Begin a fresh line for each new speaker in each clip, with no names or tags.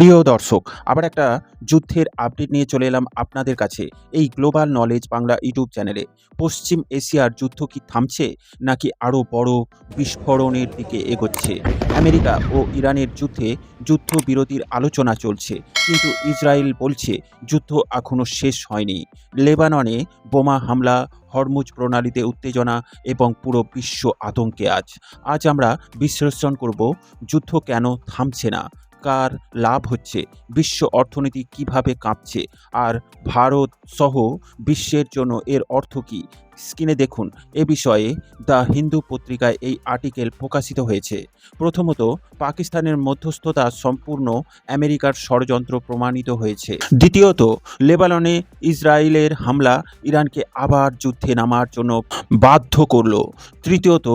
প্রিয় দর্শক, আবার একটা যুদ্ধের আপডেট নিয়ে চলে এলাম আপনাদের কাছে এই গ্লোবাল নলেজ বাংলা ইউটিউব চ্যানেলে। পশ্চিম এশিয়ার যুদ্ধ কি থামছে নাকি আরও বড় বিস্ফোরণের দিকে এগোচ্ছে? আমেরিকা ও ইরানের যুদ্ধে যুদ্ধবিরতির আলোচনা চলছে, কিন্তু ইসরায়েল বলছে যুদ্ধ এখনও শেষ হয়নি। লেবাননে বোমা হামলা, হরমুজ প্রণালীতে উত্তেজনা এবং পুরো বিশ্ব আতঙ্কে আজ আমরা বিশ্লেষণ করব যুদ্ধ কেন থামছে না, কার লাভ হচ্ছে, বিশ্ব অর্থনীতি কিভাবে কাঁপছে, আর ভারত সহ বিশ্বের জন্য এর অর্থ কী। স্ক্রিনে দেখুন, এ বিষয়ে দ্য হিন্দু পত্রিকায় এই আর্টিকেল প্রকাশিত হয়েছে। প্রথমত, পাকিস্তানের মধ্যস্থতা সম্পূর্ণ আমেরিকার ষড়যন্ত্র প্রমাণিত হয়েছে। দ্বিতীয়ত, লেবাননে ইসরায়েলের হামলা ইরানকে আবার যুদ্ধে নামার জন্য বাধ্য করল। তৃতীয়ত,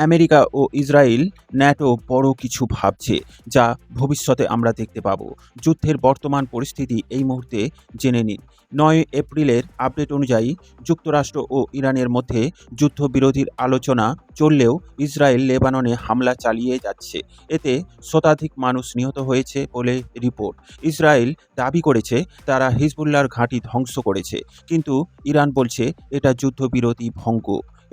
আমেরিকা ও ইসরায়েল ন্যাটো বড় কিছু ভাবছে, যা ভবিষ্যতে আমরা দেখতে পাব। যুদ্ধের বর্তমান পরিস্থিতি এই মুহূর্তে জেনে নিন। 9 এপ্রিলের আপডেট অনুযায়ী যুক্তরাষ্ট্র ও ইরানের মধ্যে যুদ্ধবিরতির আলোচনা চললেও ইসরায়েল লেবাননে হামলা চালিয়ে যাচ্ছে। এতে শতাধিক মানুষ নিহত হয়েছে বলে রিপোর্ট। ইসরায়েল দাবি করেছে তারা হিজবুল্লাহর ঘাঁটি ধ্বংস করেছে, কিন্তু ইরান বলছে এটা যুদ্ধবিরতি ভঙ্গ।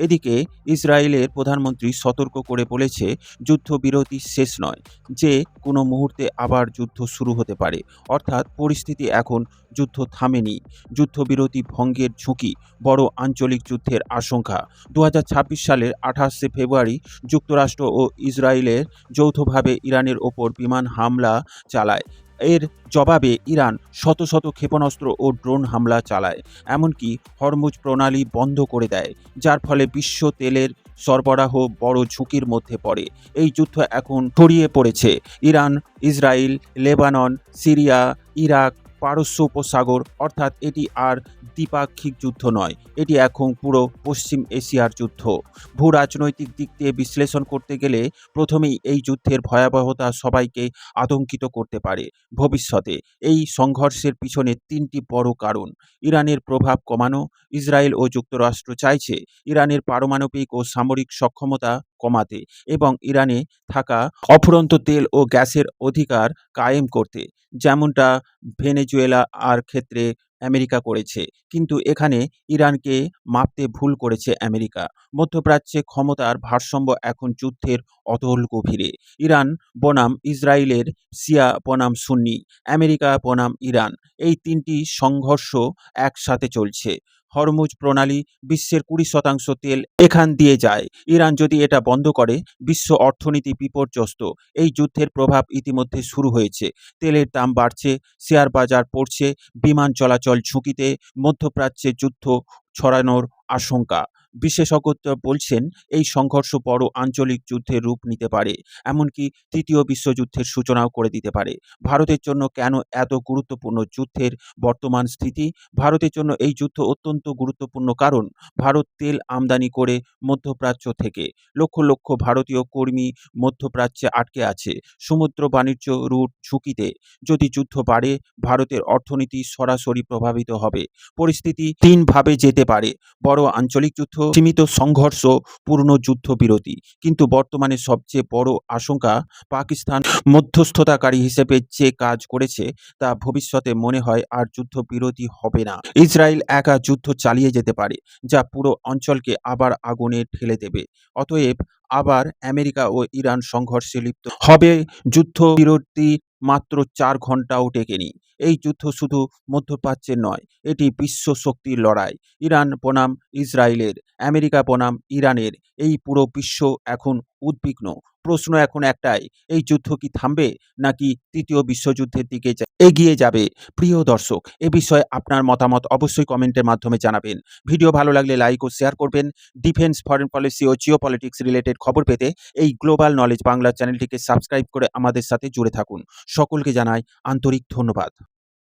এদিকে ইসরায়েলের প্রধানমন্ত্রী সতর্ক করে বলেছে যুদ্ধবিরতি শেষ নয়, যে কোনো মুহূর্তে আবার যুদ্ধ শুরু হতে পারে। অর্থাৎ পরিস্থিতি এখন যুদ্ধ থামেনি, যুদ্ধবিরতি ভঙ্গের ঝুঁকি, বড় আঞ্চলিক যুদ্ধের আশঙ্কা। 2026 সালের 28 ফেব্রুয়ারি যুক্তরাষ্ট্র ও ইসরায়েলের যৌথভাবে ইরানের ওপর বিমান হামলা চালায়। এর জবাবে ইরান শত শত ক্ষেপণাস্ত্র ও ড্রোন হামলা চালায়, এমনকি হরমুজ প্রণালী বন্ধ করে দেয়, যার ফলে বিশ্ব তেলের সরবরাহ বড় ঝুঁকির মধ্যে পড়ে। এই যুদ্ধ এখন ছড়িয়ে পড়েছে Iran, Israel, Lebanon, Syria, Iraq, পারস্য উপসাগর। অর্থাৎ এটি আর দ্বিপাক্ষিক যুদ্ধ নয়, এটি এখন পুরো পশ্চিম এশিয়ার যুদ্ধ। ভূ রাজনৈতিক দিক দিয়ে বিশ্লেষণ করতে গেলে প্রথমেই এই যুদ্ধের ভয়াবহতা সবাইকে আতঙ্কিত করতে পারে। ভবিষ্যতে এই সংঘর্ষের পিছনে 3টি বড় কারণ। ইরানের প্রভাব কমানো। ইসরায়েল ও যুক্তরাষ্ট্র চাইছে ইরানের পারমাণবিক ও সামরিক সক্ষমতা কমাতে এবং ইরানে থাকা অফুরন্ত তেল ও গ্যাসের অধিকার কায়েম করতে, যেমনটা ভেনেজুয়েলা আর ক্ষেত্রে আমেরিকা করেছে। কিন্তু এখানে ইরানকে মাপতে ভুল করেছে আমেরিকা। মধ্যপ্রাচ্যে ক্ষমতার ভারসাম্য এখন যুদ্ধের অতল গভীরে। ইরান বনাম ইসরায়েলের শিয়া বনাম সুন্নি, আমেরিকা বনাম ইরান, এই 3টি সংঘর্ষ একসাথে চলছে। হরমুজ প্রণালী, বিশ্বের 20% তেল এখান দিয়ে যায়। ইরান যদি এটা বন্ধ করে, বিশ্ব অর্থনীতি বিপর্যস্ত। এই যুদ্ধের প্রভাব ইতিমধ্যে শুরু হয়েছে। তেলের দাম বাড়ছে, শেয়ার বাজার পড়ছে, বিমান চলাচল ঝুঁকিতে, মধ্যপ্রাচ্যে যুদ্ধ ছড়ানোর আশঙ্কা। বিশেষজ্ঞরা বলছেন এই সংঘর্ষ বড় আঞ্চলিক যুদ্ধের রূপ নিতে পারে, এমনকি তৃতীয় বিশ্বযুদ্ধের সূচনাও করে দিতে পারে। ভারতের জন্য কেন এত গুরুত্বপূর্ণ যুদ্ধের বর্তমান স্থিতি? ভারতের জন্য এই যুদ্ধ অত্যন্ত গুরুত্বপূর্ণ, কারণ ভারত তেল আমদানি করে মধ্যপ্রাচ্য থেকে। লক্ষ লক্ষ ভারতীয় কর্মী মধ্যপ্রাচ্যে আটকে আছে, সমুদ্র বাণিজ্য রুট ঝুঁকিতে। যদি যুদ্ধ বাড়ে, ভারতের অর্থনীতি সরাসরি প্রভাবিত হবে। পরিস্থিতি 3 ভাবে যেতে পারে: বড় আঞ্চলিক যুদ্ধ, সীমিত সংঘর্ষ, পূর্ণ যুদ্ধবিরতি। কিন্তু বর্তমানে সবচেয়ে বড় আশঙ্কা, পাকিস্তান মধ্যস্থতাকারী হিসেবে যে কাজ করেছে তা ভবিষ্যতে মনে হয় আর যুদ্ধবিরতি হবে না। ইসরায়েল একা যুদ্ধ চালিয়ে যেতে পারে, যা পুরো অঞ্চলকে আবার আগুনে ঠেলে দেবে। অতএব আবার আমেরিকা ও ইরান সংঘর্ষে লিপ্ত হবে। যুদ্ধবিরতি মাত্র 4 ঘন্টাও টেকেনি। এই যুদ্ধ শুধু মধ্যপ্রাচ্যের নয়, এটি বিশ্ব শক্তির লড়াই। ইরান বনাম ইসরায়েলের, আমেরিকা বনাম ইরানের, এই পুরো বিশ্ব এখন উদ্বিগ্ন। প্রশ্ন এখন একটাই, এই যুদ্ধ কি থামবে নাকি তৃতীয় বিশ্বযুদ্ধের দিকে এগিয়ে যাবে? প্রিয় দর্শক, এ বিষয়ে আপনার মতামত অবশ্যই কমেন্টের মাধ্যমে জানাবেন। ভিডিও ভালো লাগলে লাইক ও শেয়ার করবেন। ডিফেন্স, ফরেন পলিসি ও জিও পলিটিক্স রিলেটেড খবর পেতে এই গ্লোবাল নলেজ বাংলা চ্যানেলটিকে সাবস্ক্রাইব করে আমাদের সাথে জুড়ে থাকুন। সকলকে জানাই আন্তরিক ধন্যবাদ।